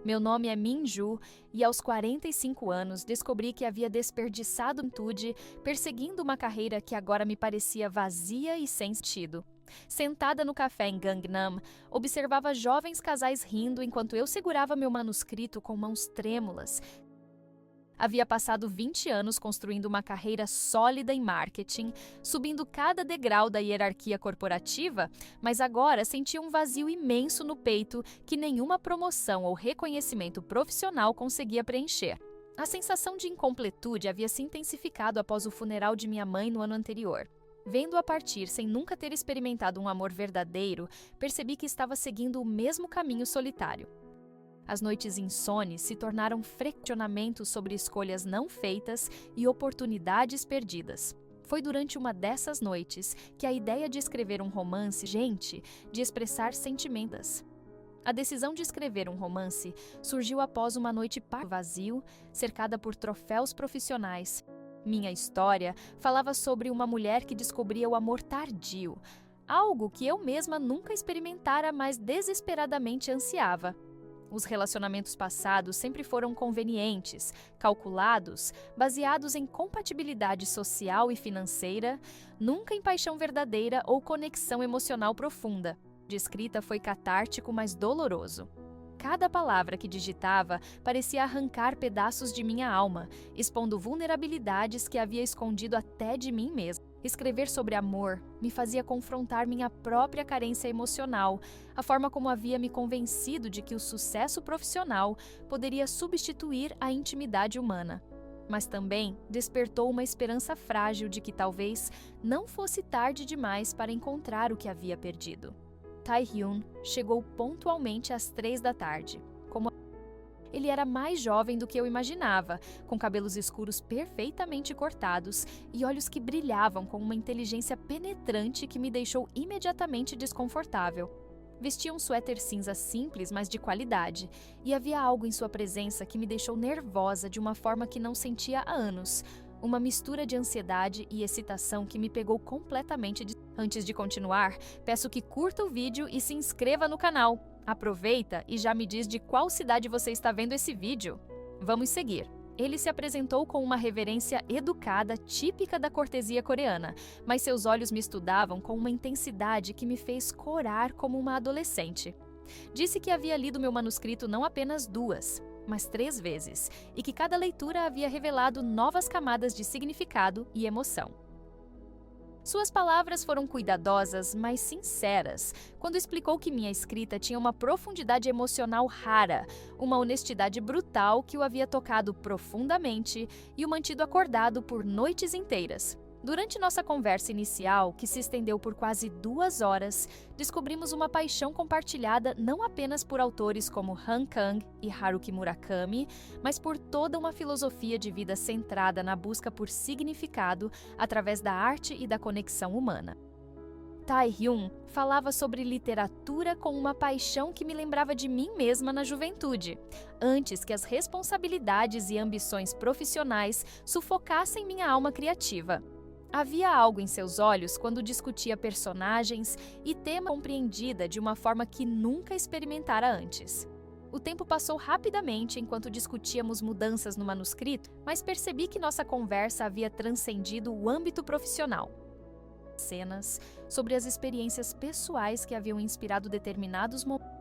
Meu nome é Minju e aos 45 anos descobri que havia desperdiçado juventude perseguindo uma carreira que agora me parecia vazia e sem sentido. Sentada no café em Gangnam, observava jovens casais rindo enquanto eu segurava meu manuscrito com mãos trêmulas. Havia passado 20 anos construindo uma carreira sólida em marketing, subindo cada degrau da hierarquia corporativa, mas agora sentia um vazio imenso no peito que nenhuma promoção ou reconhecimento profissional conseguia preencher. A sensação de incompletude havia se intensificado após o funeral de minha mãe no ano anterior. Vendo-a partir sem nunca ter experimentado um amor verdadeiro, percebi que estava seguindo o mesmo caminho solitário. As noites insones se tornaram questionamentos sobre escolhas não feitas e oportunidades perdidas. Foi durante uma dessas noites que a ideia de escrever um romance, de expressar sentimentos. A decisão de escrever um romance surgiu após uma noite vazio, cercada por troféus profissionais. Minha história falava sobre uma mulher que descobria o amor tardio, algo que eu mesma nunca experimentara, mas desesperadamente ansiava. Os relacionamentos passados sempre foram convenientes, calculados, baseados em compatibilidade social e financeira, nunca em paixão verdadeira ou conexão emocional profunda. De escrita foi catártico, mas doloroso. Cada palavra que digitava parecia arrancar pedaços de minha alma, expondo vulnerabilidades que havia escondido até de mim mesma. Escrever sobre amor me fazia confrontar minha própria carência emocional, a forma como havia me convencido de que o sucesso profissional poderia substituir a intimidade humana. Mas também despertou uma esperança frágil de que talvez não fosse tarde demais para encontrar o que havia perdido. Tae-hyun chegou pontualmente às 3 da tarde. Ele era mais jovem do que eu imaginava, com cabelos escuros perfeitamente cortados e olhos que brilhavam com uma inteligência penetrante que me deixou imediatamente desconfortável. Vestia um suéter cinza simples, mas de qualidade, e havia algo em sua presença que me deixou nervosa de uma forma que não sentia há anos. Uma mistura de ansiedade e excitação que me pegou completamente. Antes de continuar, peço que curta o vídeo e se inscreva no canal. Aproveita e já me diz de qual cidade você está vendo esse vídeo. Vamos seguir. Ele se apresentou com uma reverência educada típica da cortesia coreana, mas seus olhos me estudavam com uma intensidade que me fez corar como uma adolescente. Disse que havia lido meu manuscrito não apenas 2, mas 3 vezes, e que cada leitura havia revelado novas camadas de significado e emoção. Suas palavras foram cuidadosas, mas sinceras, quando explicou que minha escrita tinha uma profundidade emocional rara, uma honestidade brutal que o havia tocado profundamente e o mantido acordado por noites inteiras. Durante nossa conversa inicial, que se estendeu por quase 2 horas, descobrimos uma paixão compartilhada não apenas por autores como Han Kang e Haruki Murakami, mas por toda uma filosofia de vida centrada na busca por significado através da arte e da conexão humana. Tae-hyun falava sobre literatura com uma paixão que me lembrava de mim mesma na juventude, antes que as responsabilidades e ambições profissionais sufocassem minha alma criativa. Havia algo em seus olhos quando discutia personagens e tema compreendida de uma forma que nunca experimentara antes. O tempo passou rapidamente enquanto discutíamos mudanças no manuscrito, mas percebi que nossa conversa havia transcendido o âmbito profissional. Cenas sobre as experiências pessoais que haviam inspirado determinados momentos.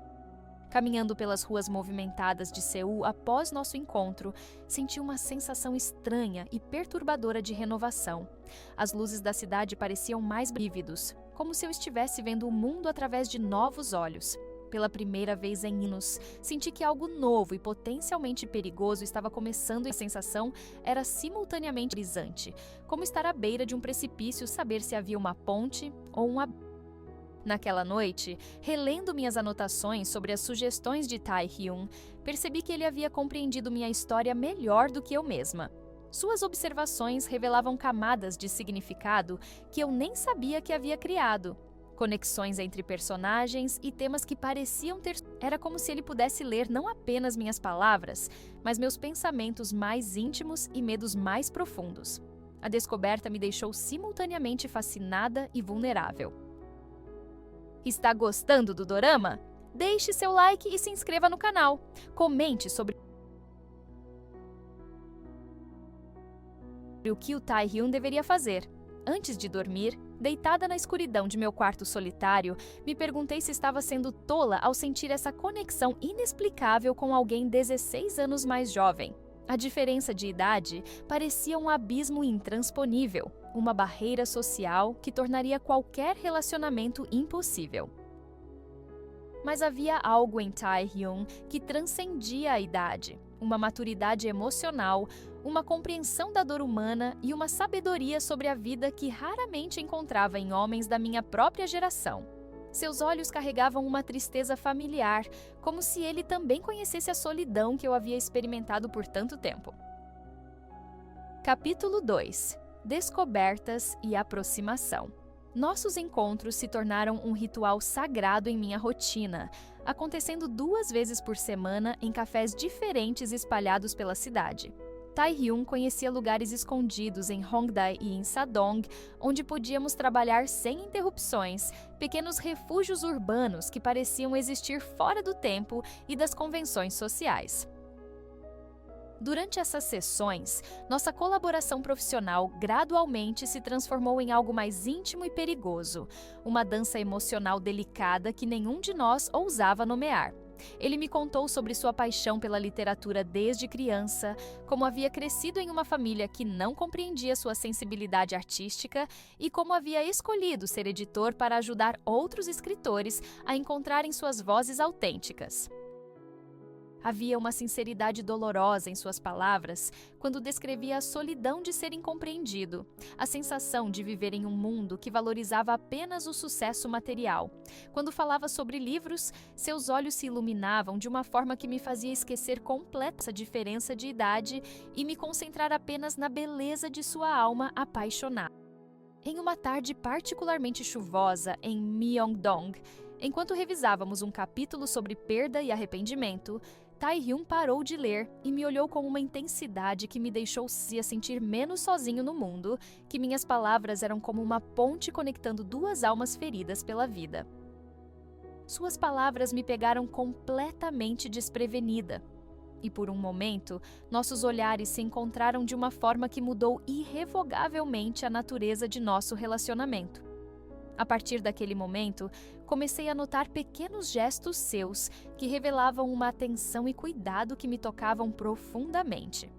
Caminhando pelas ruas movimentadas de Seul após nosso encontro, senti uma sensação estranha e perturbadora de renovação. As luzes da cidade pareciam mais vívidos, como se eu estivesse vendo o mundo através de novos olhos. Pela primeira vez em anos, senti que algo novo e potencialmente perigoso estava começando e a sensação era simultaneamente brisante, como estar à beira de um precipício, saber se havia uma ponte ou um abismo. Naquela noite, relendo minhas anotações sobre as sugestões de Tae-hyun, percebi que ele havia compreendido minha história melhor do que eu mesma. Suas observações revelavam camadas de significado que eu nem sabia que havia criado. Conexões entre personagens e temas que pareciam ter... Era como se ele pudesse ler não apenas minhas palavras, mas meus pensamentos mais íntimos e medos mais profundos. A descoberta me deixou simultaneamente fascinada e vulnerável. Está gostando do dorama? Deixe seu like e se inscreva no canal. Comente sobre o que o Tae-hyun deveria fazer. Antes de dormir, deitada na escuridão de meu quarto solitário, me perguntei se estava sendo tola ao sentir essa conexão inexplicável com alguém 16 anos mais jovem. A diferença de idade parecia um abismo intransponível, uma barreira social que tornaria qualquer relacionamento impossível. Mas havia algo em Tae-hyun que transcendia a idade, uma maturidade emocional, uma compreensão da dor humana e uma sabedoria sobre a vida que raramente encontrava em homens da minha própria geração. Seus olhos carregavam uma tristeza familiar, como se ele também conhecesse a solidão que eu havia experimentado por tanto tempo. Capítulo 2. Descobertas e aproximação. Nossos encontros se tornaram um ritual sagrado em minha rotina, acontecendo 2 vezes por semana em cafés diferentes espalhados pela cidade. Tae-hyun conhecia lugares escondidos em Hongdae e em Sadong, onde podíamos trabalhar sem interrupções, pequenos refúgios urbanos que pareciam existir fora do tempo e das convenções sociais. Durante essas sessões, nossa colaboração profissional gradualmente se transformou em algo mais íntimo e perigoso, uma dança emocional delicada que nenhum de nós ousava nomear. Ele me contou sobre sua paixão pela literatura desde criança, como havia crescido em uma família que não compreendia sua sensibilidade artística e como havia escolhido ser editor para ajudar outros escritores a encontrarem suas vozes autênticas. Havia uma sinceridade dolorosa em suas palavras quando descrevia a solidão de ser incompreendido, a sensação de viver em um mundo que valorizava apenas o sucesso material. Quando falava sobre livros, seus olhos se iluminavam de uma forma que me fazia esquecer completa essa diferença de idade e me concentrar apenas na beleza de sua alma apaixonada. Em uma tarde particularmente chuvosa em Myeongdong, enquanto revisávamos um capítulo sobre perda e arrependimento, Tae-hyun parou de ler e me olhou com uma intensidade que me deixou se sentir menos sozinho no mundo, que minhas palavras eram como uma ponte conectando 2 almas feridas pela vida. Suas palavras me pegaram completamente desprevenida. E por um momento, nossos olhares se encontraram de uma forma que mudou irrevogavelmente a natureza de nosso relacionamento. A partir daquele momento, comecei a notar pequenos gestos seus que revelavam uma atenção e cuidado que me tocavam profundamente.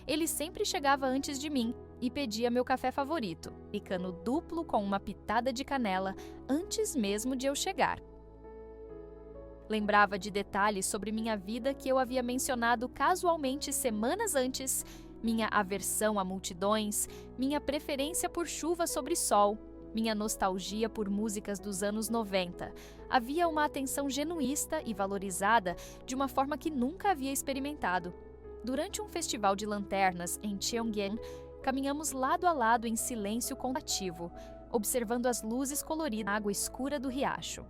Ele sempre chegava antes de mim e pedia meu café favorito, picando duplo com uma pitada de canela antes mesmo de eu chegar. Lembrava de detalhes sobre minha vida que eu havia mencionado casualmente semanas antes, minha aversão a multidões, minha preferência por chuva sobre sol, minha nostalgia por músicas dos anos 90. Havia uma atenção genuína e valorizada de uma forma que nunca havia experimentado. Durante um festival de lanternas em Cheongyeon, caminhamos lado a lado em silêncio contemplativo, observando as luzes coloridas na água escura do riacho.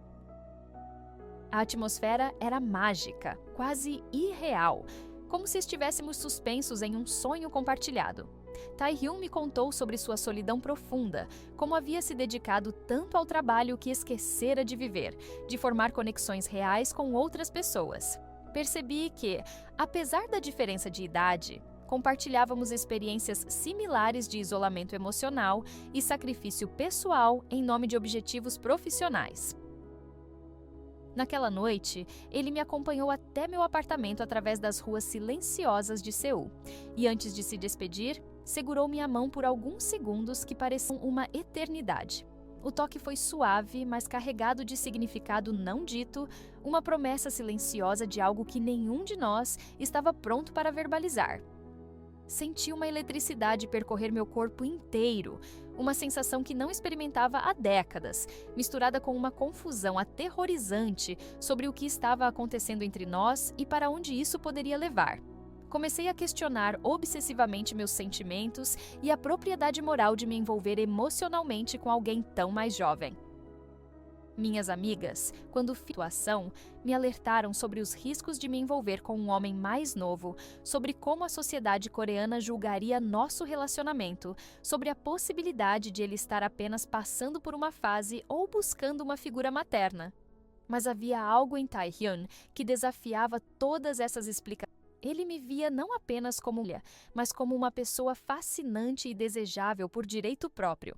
A atmosfera era mágica, quase irreal, como se estivéssemos suspensos em um sonho compartilhado. Tae-hyun me contou sobre sua solidão profunda, como havia se dedicado tanto ao trabalho que esquecera de viver, de formar conexões reais com outras pessoas. Percebi que, apesar da diferença de idade, compartilhávamos experiências similares de isolamento emocional e sacrifício pessoal em nome de objetivos profissionais. Naquela noite, ele me acompanhou até meu apartamento através das ruas silenciosas de Seul, e antes de se despedir, segurou minha mão por alguns segundos que pareciam uma eternidade. O toque foi suave, mas carregado de significado não dito, uma promessa silenciosa de algo que nenhum de nós estava pronto para verbalizar. Senti uma eletricidade percorrer meu corpo inteiro, uma sensação que não experimentava há décadas, misturada com uma confusão aterrorizante sobre o que estava acontecendo entre nós e para onde isso poderia levar. Comecei a questionar obsessivamente meus sentimentos e a propriedade moral de me envolver emocionalmente com alguém tão mais jovem. Minhas amigas, quando fiz a situação, me alertaram sobre os riscos de me envolver com um homem mais novo, sobre como a sociedade coreana julgaria nosso relacionamento, sobre a possibilidade de ele estar apenas passando por uma fase ou buscando uma figura materna. Mas havia algo em Tae-hyun que desafiava todas essas explicações. Ele me via não apenas como mulher, mas como uma pessoa fascinante e desejável por direito próprio.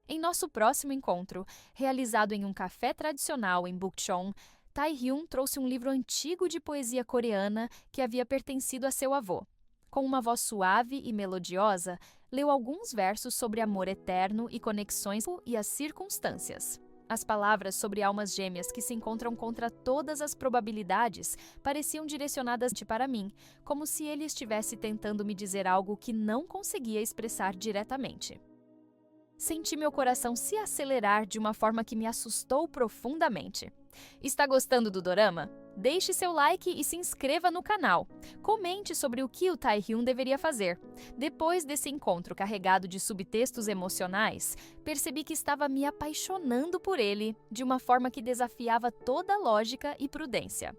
Em nosso próximo encontro, realizado em um café tradicional em Bukchon, Tae-hyun trouxe um livro antigo de poesia coreana que havia pertencido a seu avô. Com uma voz suave e melodiosa, leu alguns versos sobre amor eterno e conexões e as circunstâncias. As palavras sobre almas gêmeas que se encontram contra todas as probabilidades pareciam direcionadas para mim, como se ele estivesse tentando me dizer algo que não conseguia expressar diretamente. Senti meu coração se acelerar de uma forma que me assustou profundamente. Está gostando do dorama? Deixe seu like e se inscreva no canal. Comente sobre o que o Tae-hyun deveria fazer. Depois desse encontro carregado de subtextos emocionais, percebi que estava me apaixonando por ele de uma forma que desafiava toda a lógica e prudência.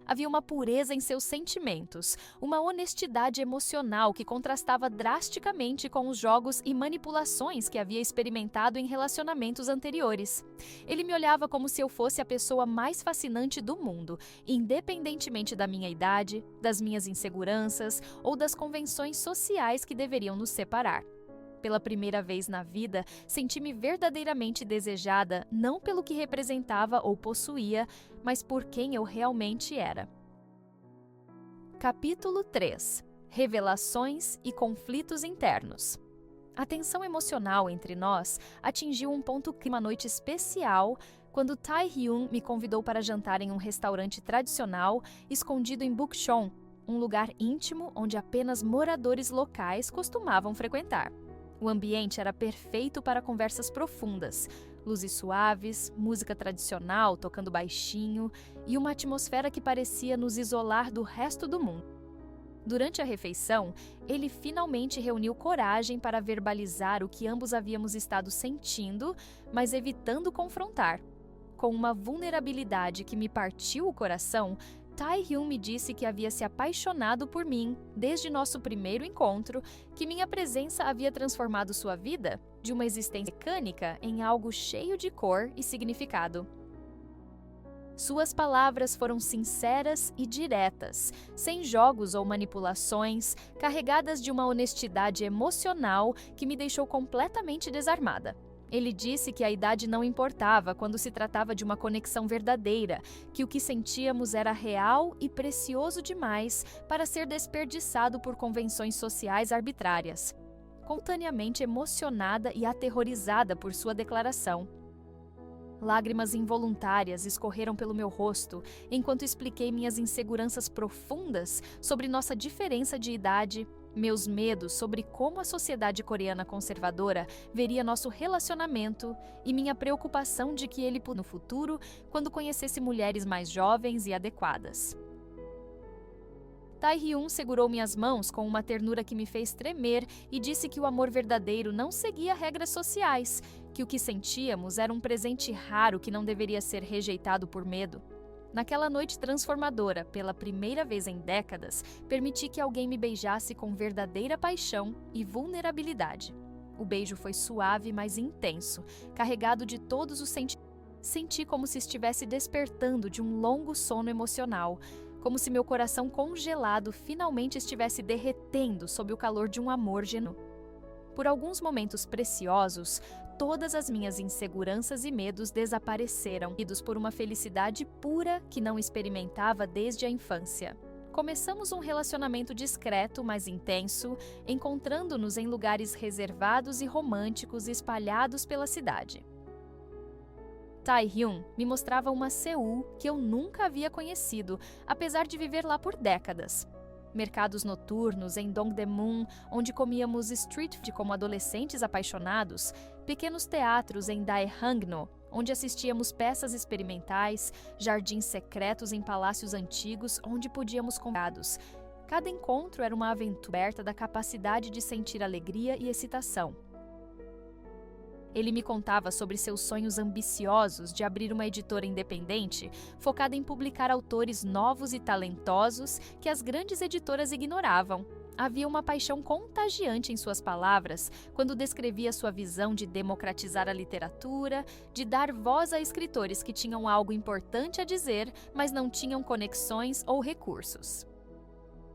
Havia uma pureza em seus sentimentos, uma honestidade emocional que contrastava drasticamente com os jogos e manipulações que havia experimentado em relacionamentos anteriores. Ele me olhava como se eu fosse a pessoa mais fascinante do mundo, independentemente da minha idade, das minhas inseguranças ou das convenções sociais que deveriam nos separar. Pela primeira vez na vida, senti-me verdadeiramente desejada não pelo que representava ou possuía, mas por quem eu realmente era. Capítulo 3. Revelações e conflitos internos. A tensão emocional entre nós atingiu um ponto uma noite especial quando Tae-hyun me convidou para jantar em um restaurante tradicional escondido em Bukchon, um lugar íntimo onde apenas moradores locais costumavam frequentar. O ambiente era perfeito para conversas profundas, luzes suaves, música tradicional tocando baixinho e uma atmosfera que parecia nos isolar do resto do mundo. Durante a refeição, ele finalmente reuniu coragem para verbalizar o que ambos havíamos estado sentindo, mas evitando confrontar. Com uma vulnerabilidade que me partiu o coração, Tae-hyun me disse que havia se apaixonado por mim desde nosso primeiro encontro, que minha presença havia transformado sua vida de uma existência mecânica em algo cheio de cor e significado. Suas palavras foram sinceras e diretas, sem jogos ou manipulações, carregadas de uma honestidade emocional que me deixou completamente desarmada. Ele disse que a idade não importava quando se tratava de uma conexão verdadeira, que o que sentíamos era real e precioso demais para ser desperdiçado por convenções sociais arbitrárias. Espontaneamente emocionada e aterrorizada por sua declaração. Lágrimas involuntárias escorreram pelo meu rosto enquanto expliquei minhas inseguranças profundas sobre nossa diferença de idade, meus medos sobre como a sociedade coreana conservadora veria nosso relacionamento e minha preocupação de que ele no futuro quando conhecesse mulheres mais jovens e adequadas. Tae-hyun segurou minhas mãos com uma ternura que me fez tremer e disse que o amor verdadeiro não seguia regras sociais, que o que sentíamos era um presente raro que não deveria ser rejeitado por medo. Naquela noite transformadora, pela primeira vez em décadas, permiti que alguém me beijasse com verdadeira paixão e vulnerabilidade. O beijo foi suave, mas intenso, carregado de todos os sentimentos. Senti como se estivesse despertando de um longo sono emocional, como se meu coração congelado finalmente estivesse derretendo sob o calor de um amor genuíno. Por alguns momentos preciosos, todas as minhas inseguranças e medos desapareceram, guiados por uma felicidade pura que não experimentava desde a infância. Começamos um relacionamento discreto, mas intenso, encontrando-nos em lugares reservados e românticos espalhados pela cidade. Tae-hyun me mostrava uma Seul que eu nunca havia conhecido, apesar de viver lá por décadas. Mercados noturnos em Dongdaemun, onde comíamos street food como adolescentes apaixonados, pequenos teatros em Daehangno, onde assistíamos peças experimentais, jardins secretos em palácios antigos, onde podíamos convidados. Cada encontro era uma aventura da capacidade de sentir alegria e excitação. Ele me contava sobre seus sonhos ambiciosos de abrir uma editora independente, focada em publicar autores novos e talentosos que as grandes editoras ignoravam. Havia uma paixão contagiante em suas palavras quando descrevia sua visão de democratizar a literatura, de dar voz a escritores que tinham algo importante a dizer, mas não tinham conexões ou recursos.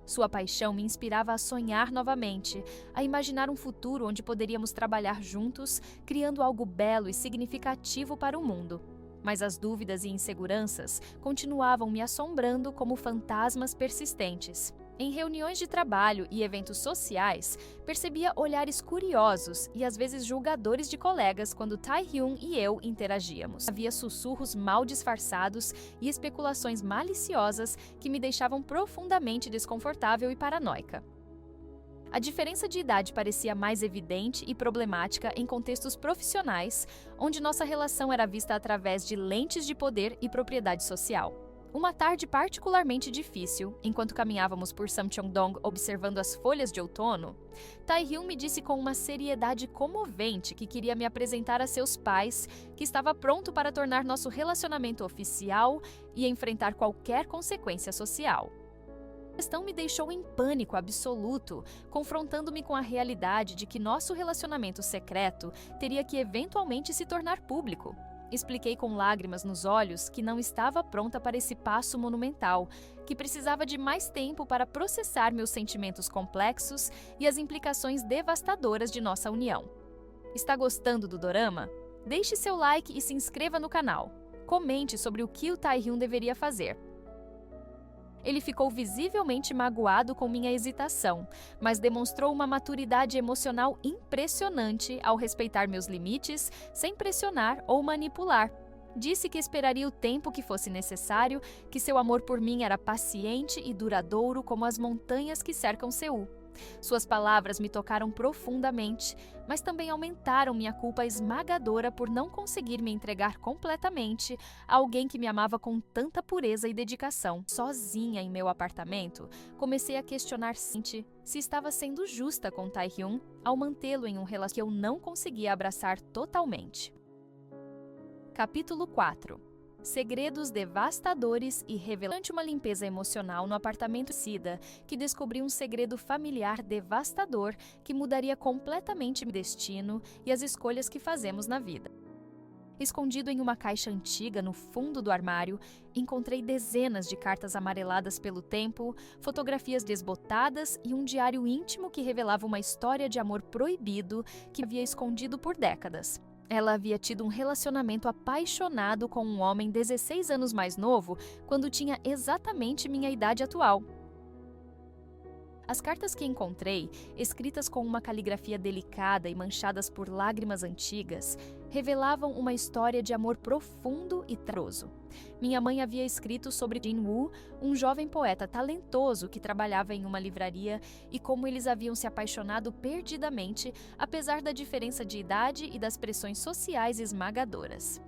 Sua paixão me inspirava a sonhar novamente, a imaginar um futuro onde poderíamos trabalhar juntos, criando algo belo e significativo para o mundo. Mas as dúvidas e inseguranças continuavam me assombrando como fantasmas persistentes. Em reuniões de trabalho e eventos sociais, percebia olhares curiosos e às vezes julgadores de colegas quando Tae-hyun e eu interagíamos. Havia sussurros mal disfarçados e especulações maliciosas que me deixavam profundamente desconfortável e paranoica. A diferença de idade parecia mais evidente e problemática em contextos profissionais, onde nossa relação era vista através de lentes de poder e propriedade social. Uma tarde particularmente difícil, enquanto caminhávamos por Samcheong-dong observando as folhas de outono, Tae-hyun me disse com uma seriedade comovente que queria me apresentar a seus pais, que estava pronto para tornar nosso relacionamento oficial e enfrentar qualquer consequência social. A questão me deixou em pânico absoluto, confrontando-me com a realidade de que nosso relacionamento secreto teria que eventualmente se tornar público. Expliquei com lágrimas nos olhos que não estava pronta para esse passo monumental, que precisava de mais tempo para processar meus sentimentos complexos e as implicações devastadoras de nossa união. Está gostando do dorama? Deixe seu like e se inscreva no canal. Comente sobre o que o Tae-hyun deveria fazer. Ele ficou visivelmente magoado com minha hesitação, mas demonstrou uma maturidade emocional impressionante ao respeitar meus limites, sem pressionar ou manipular. Disse que esperaria o tempo que fosse necessário, que seu amor por mim era paciente e duradouro como as montanhas que cercam Seul. Suas palavras me tocaram profundamente, mas também aumentaram minha culpa esmagadora por não conseguir me entregar completamente a alguém que me amava com tanta pureza e dedicação. Sozinha em meu apartamento, comecei a questionar se estava sendo justa com Tae-hyun ao mantê-lo em um relacionamento que eu não conseguia abraçar totalmente. Capítulo 4. Segredos devastadores e reveladores. Durante uma limpeza emocional no apartamento Sida, que descobri um segredo familiar devastador que mudaria completamente meu destino e as escolhas que fazemos na vida. Escondido em uma caixa antiga no fundo do armário, encontrei dezenas de cartas amareladas pelo tempo, fotografias desbotadas e um diário íntimo que revelava uma história de amor proibido que havia escondido por décadas. Ela havia tido um relacionamento apaixonado com um homem 16 anos mais novo, quando tinha exatamente minha idade atual. As cartas que encontrei, escritas com uma caligrafia delicada e manchadas por lágrimas antigas, revelavam uma história de amor profundo e traroso. Minha mãe havia escrito sobre Jin-woo, um jovem poeta talentoso que trabalhava em uma livraria, e como eles haviam se apaixonado perdidamente, apesar da diferença de idade e das pressões sociais esmagadoras.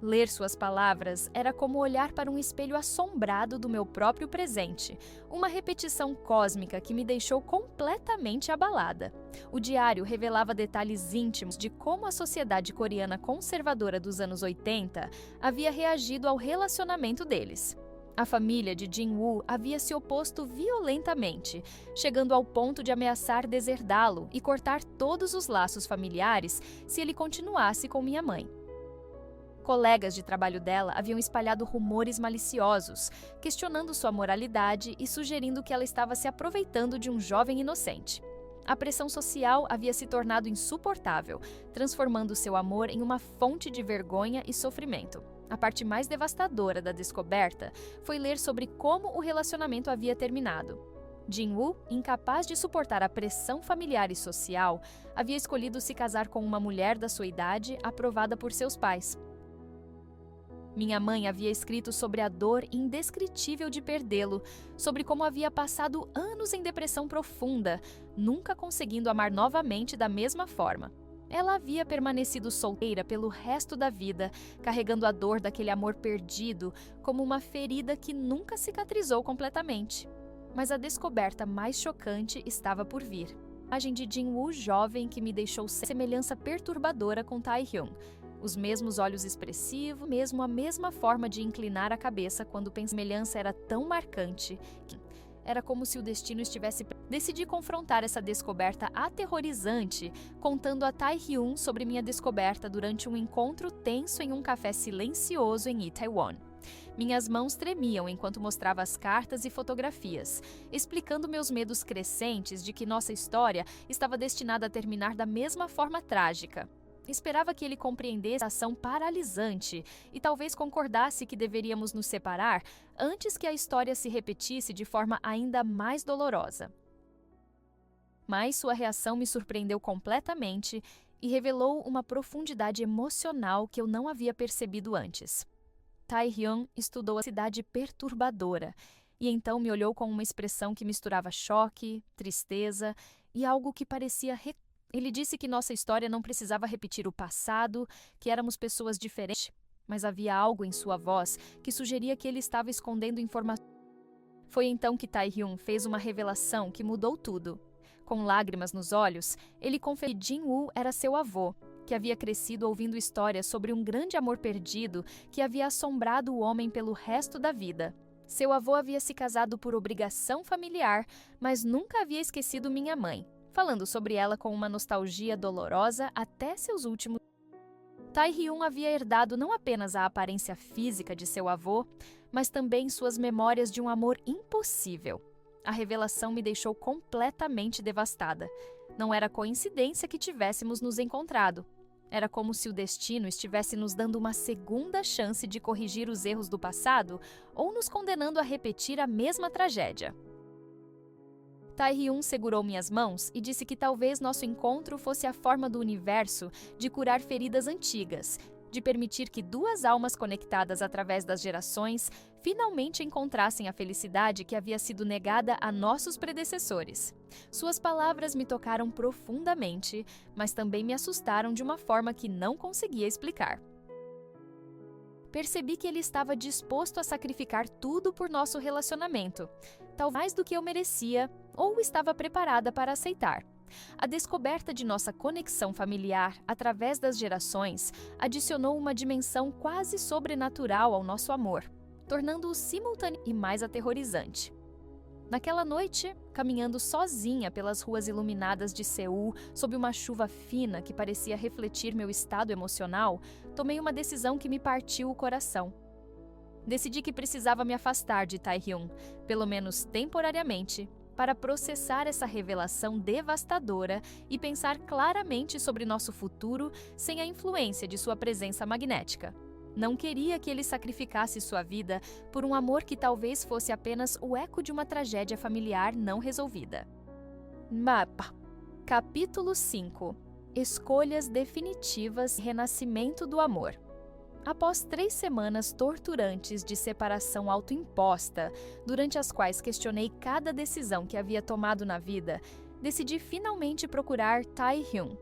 Ler suas palavras era como olhar para um espelho assombrado do meu próprio presente, uma repetição cósmica que me deixou completamente abalada. O diário revelava detalhes íntimos de como a sociedade coreana conservadora dos anos 80 havia reagido ao relacionamento deles. A família de Jin-woo havia se oposto violentamente, chegando ao ponto de ameaçar deserdá-lo e cortar todos os laços familiares se ele continuasse com minha mãe. Colegas de trabalho dela haviam espalhado rumores maliciosos, questionando sua moralidade e sugerindo que ela estava se aproveitando de um jovem inocente. A pressão social havia se tornado insuportável, transformando seu amor em uma fonte de vergonha e sofrimento. A parte mais devastadora da descoberta foi ler sobre como o relacionamento havia terminado. Jin-woo, incapaz de suportar a pressão familiar e social, havia escolhido se casar com uma mulher da sua idade, aprovada por seus pais. Minha mãe havia escrito sobre a dor indescritível de perdê-lo, sobre como havia passado anos em depressão profunda, nunca conseguindo amar novamente da mesma forma. Ela havia permanecido solteira pelo resto da vida, carregando a dor daquele amor perdido como uma ferida que nunca cicatrizou completamente. Mas a descoberta mais chocante estava por vir. A imagem de Jin-woo jovem que me deixou semelhança perturbadora com Tae-hyun. Os mesmos olhos expressivos, mesmo a mesma forma de inclinar a cabeça quando a semelhança era tão marcante. Era como se o destino estivesse... Decidi confrontar essa descoberta aterrorizante, contando a Tae-hyun sobre minha descoberta durante um encontro tenso em um café silencioso em Itaewon. Minhas mãos tremiam enquanto mostrava as cartas e fotografias, explicando meus medos crescentes de que nossa história estava destinada a terminar da mesma forma trágica. Esperava que ele compreendesse a ação paralisante e talvez concordasse que deveríamos nos separar antes que a história se repetisse de forma ainda mais dolorosa. Mas sua reação me surpreendeu completamente e revelou uma profundidade emocional que eu não havia percebido antes. Tae-hyun estudou a cidade perturbadora e então me olhou com uma expressão que misturava choque, tristeza e algo que parecia Ele disse que nossa história não precisava repetir o passado, que éramos pessoas diferentes, mas havia algo em sua voz que sugeria que ele estava escondendo informações. Foi então que Tae-hyun fez uma revelação que mudou tudo. Com lágrimas nos olhos, ele confessou que Jin-woo era seu avô, que havia crescido ouvindo histórias sobre um grande amor perdido que havia assombrado o homem pelo resto da vida. Seu avô havia se casado por obrigação familiar, mas nunca havia esquecido minha mãe, falando sobre ela com uma nostalgia dolorosa até seus últimos. Tae-hyun havia herdado não apenas a aparência física de seu avô, mas também suas memórias de um amor impossível. A revelação me deixou completamente devastada. Não era coincidência que tivéssemos nos encontrado. Era como se o destino estivesse nos dando uma segunda chance de corrigir os erros do passado ou nos condenando a repetir a mesma tragédia. Tae-hyun segurou minhas mãos e disse que talvez nosso encontro fosse a forma do universo de curar feridas antigas, de permitir que duas almas conectadas através das gerações finalmente encontrassem a felicidade que havia sido negada a nossos predecessores. Suas palavras me tocaram profundamente, mas também me assustaram de uma forma que não conseguia explicar. Percebi que ele estava disposto a sacrificar tudo por nosso relacionamento, talvez mais do que eu merecia ou estava preparada para aceitar. A descoberta de nossa conexão familiar através das gerações adicionou uma dimensão quase sobrenatural ao nosso amor, tornando-o simultâneo e mais aterrorizante. Naquela noite, caminhando sozinha pelas ruas iluminadas de Seul, sob uma chuva fina que parecia refletir meu estado emocional, tomei uma decisão que me partiu o coração. Decidi que precisava me afastar de Tae-hyun, pelo menos temporariamente, para processar essa revelação devastadora e pensar claramente sobre nosso futuro sem a influência de sua presença magnética. Não queria que ele sacrificasse sua vida por um amor que talvez fosse apenas o eco de uma tragédia familiar não resolvida. Mapa. Capítulo 5. Escolhas definitivas e renascimento do amor. Após 3 semanas torturantes de separação autoimposta, durante as quais questionei cada decisão que havia tomado na vida, decidi finalmente procurar Tae-hyun.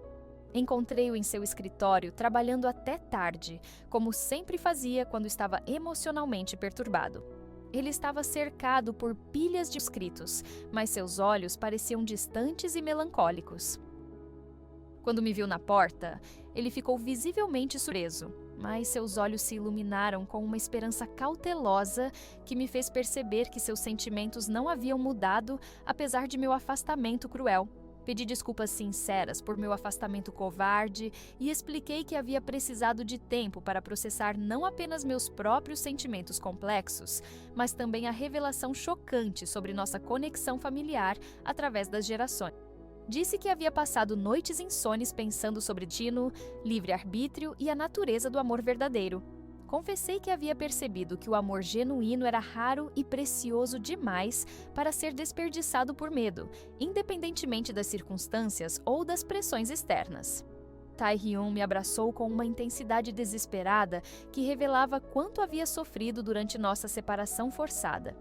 Encontrei-o em seu escritório trabalhando até tarde, como sempre fazia quando estava emocionalmente perturbado. Ele estava cercado por pilhas de escritos, mas seus olhos pareciam distantes e melancólicos. Quando me viu na porta, ele ficou visivelmente surpreso, mas seus olhos se iluminaram com uma esperança cautelosa que me fez perceber que seus sentimentos não haviam mudado apesar de meu afastamento cruel. Pedi desculpas sinceras por meu afastamento covarde e expliquei que havia precisado de tempo para processar não apenas meus próprios sentimentos complexos, mas também a revelação chocante sobre nossa conexão familiar através das gerações. Disse que havia passado noites insones pensando sobre destino, livre-arbítrio e a natureza do amor verdadeiro. Confessei que havia percebido que o amor genuíno era raro e precioso demais para ser desperdiçado por medo, independentemente das circunstâncias ou das pressões externas. Tae-hyun me abraçou com uma intensidade desesperada que revelava quanto havia sofrido durante nossa separação forçada.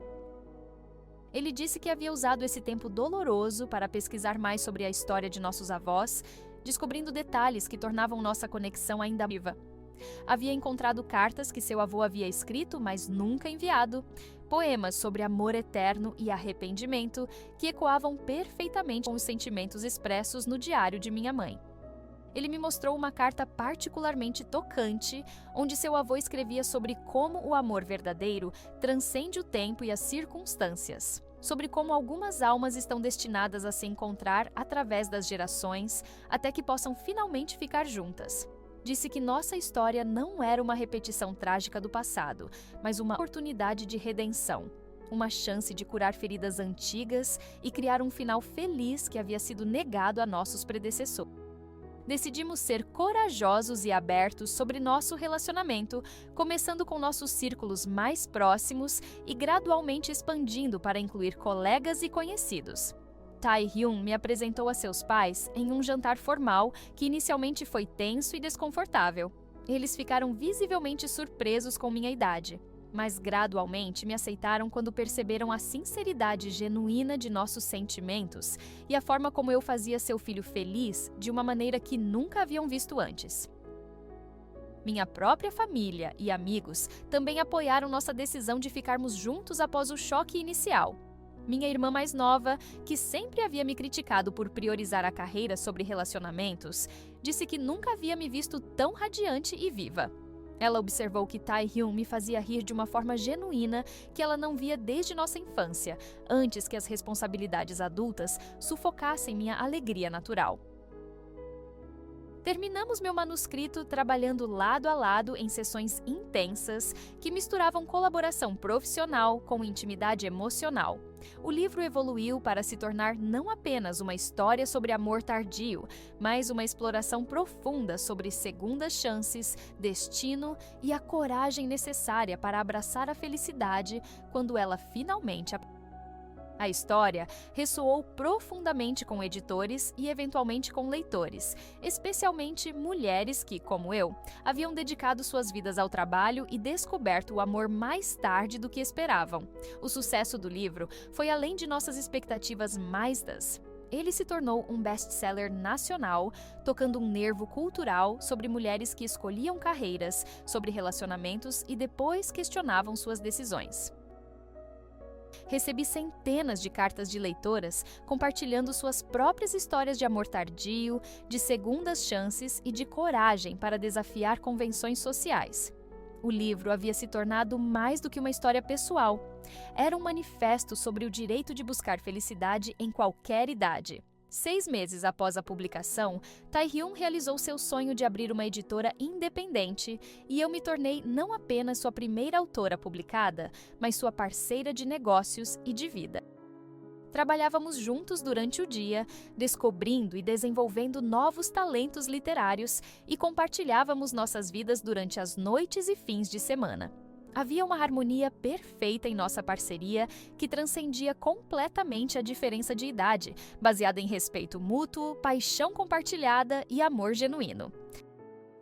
Ele disse que havia usado esse tempo doloroso para pesquisar mais sobre a história de nossos avós, descobrindo detalhes que tornavam nossa conexão ainda viva. Havia encontrado cartas que seu avô havia escrito, mas nunca enviado, poemas sobre amor eterno e arrependimento que ecoavam perfeitamente com os sentimentos expressos no diário de minha mãe. Ele me mostrou uma carta particularmente tocante, onde seu avô escrevia sobre como o amor verdadeiro transcende o tempo e as circunstâncias. sobre como algumas almas estão destinadas a se encontrar através das gerações até que possam finalmente ficar juntas. Disse que nossa história não era uma repetição trágica do passado, mas uma oportunidade de redenção, uma chance de curar feridas antigas e criar um final feliz que havia sido negado a nossos predecessores. Decidimos ser corajosos e abertos sobre nosso relacionamento, começando com nossos círculos mais próximos e gradualmente expandindo para incluir colegas e conhecidos. Tae-hyun me apresentou a seus pais em um jantar formal que inicialmente foi tenso e desconfortável. Eles ficaram visivelmente surpresos com minha idade, mas gradualmente me aceitaram quando perceberam a sinceridade genuína de nossos sentimentos e a forma como eu fazia seu filho feliz de uma maneira que nunca haviam visto antes. Minha própria família e amigos também apoiaram nossa decisão de ficarmos juntos após o choque inicial. Minha irmã mais nova, que sempre havia me criticado por priorizar a carreira sobre relacionamentos, disse que nunca havia me visto tão radiante e viva. Ela observou que Tae-hyun me fazia rir de uma forma genuína que ela não via desde nossa infância, antes que as responsabilidades adultas sufocassem minha alegria natural. Terminamos meu manuscrito trabalhando lado a lado em sessões intensas que misturavam colaboração profissional com intimidade emocional. O livro evoluiu para se tornar não apenas uma história sobre amor tardio, mas uma exploração profunda sobre segundas chances, destino e a coragem necessária para abraçar a felicidade quando ela finalmente aparece. A história ressoou profundamente com editores e eventualmente com leitores, especialmente mulheres que, como eu, haviam dedicado suas vidas ao trabalho e descoberto o amor mais tarde do que esperavam. O sucesso do livro foi além de nossas expectativas mais das. Ele se tornou um best-seller nacional, tocando um nervo cultural sobre mulheres que escolhiam carreiras, sobre relacionamentos e depois questionavam suas decisões. Recebi centenas de cartas de leitoras compartilhando suas próprias histórias de amor tardio, de segundas chances e de coragem para desafiar convenções sociais. O livro havia se tornado mais do que uma história pessoal. Era um manifesto sobre o direito de buscar felicidade em qualquer idade. 6 meses após a publicação, Tae-hyun realizou seu sonho de abrir uma editora independente e eu me tornei não apenas sua primeira autora publicada, mas sua parceira de negócios e de vida. Trabalhávamos juntos durante o dia, descobrindo e desenvolvendo novos talentos literários e compartilhávamos nossas vidas durante as noites e fins de semana. Havia uma harmonia perfeita em nossa parceria que transcendia completamente a diferença de idade, baseada em respeito mútuo, paixão compartilhada e amor genuíno.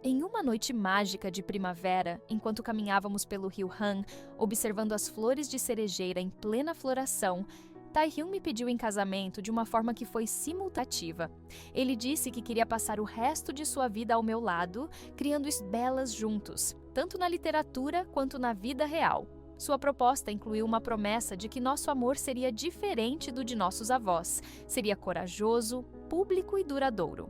Em uma noite mágica de primavera, enquanto caminhávamos pelo rio Han, observando as flores de cerejeira em plena floração, Tae-hyun me pediu em casamento de uma forma que foi simultativa. Ele disse que queria passar o resto de sua vida ao meu lado, criando belas juntos, tanto na literatura quanto na vida real. Sua proposta incluiu uma promessa de que nosso amor seria diferente do de nossos avós, seria corajoso, público e duradouro.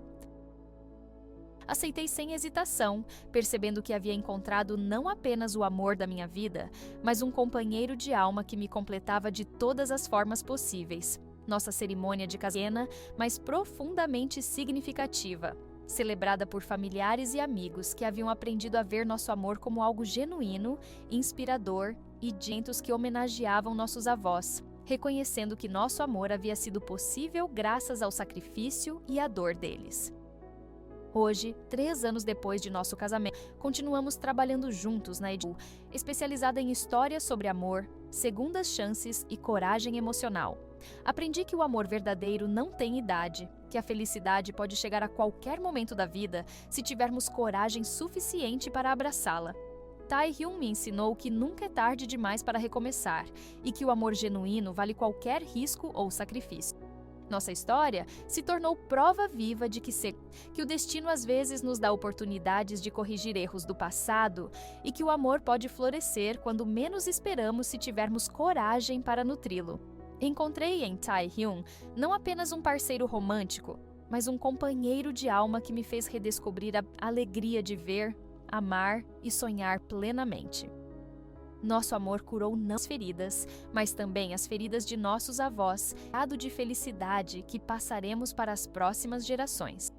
Aceitei sem hesitação, percebendo que havia encontrado não apenas o amor da minha vida, mas um companheiro de alma que me completava de todas as formas possíveis. Nossa cerimônia de casamento, mas profundamente significativa, celebrada por familiares e amigos que haviam aprendido a ver nosso amor como algo genuíno, inspirador e gentos que homenageavam nossos avós, reconhecendo que nosso amor havia sido possível graças ao sacrifício e à dor deles. Hoje, 3 anos depois de nosso casamento, continuamos trabalhando juntos na editora, especializada em histórias sobre amor, segundas chances e coragem emocional. Aprendi que o amor verdadeiro não tem idade, que a felicidade pode chegar a qualquer momento da vida se tivermos coragem suficiente para abraçá-la. Tae-hyun me ensinou que nunca é tarde demais para recomeçar e que o amor genuíno vale qualquer risco ou sacrifício. Nossa história se tornou prova viva de que o destino às vezes nos dá oportunidades de corrigir erros do passado e que o amor pode florescer quando menos esperamos se tivermos coragem para nutri-lo. Encontrei em Tae-hyun não apenas um parceiro romântico, mas um companheiro de alma que me fez redescobrir a alegria de ver, amar e sonhar plenamente. Nosso amor curou não as feridas, mas também as feridas de nossos avós, legado de felicidade que passaremos para as próximas gerações.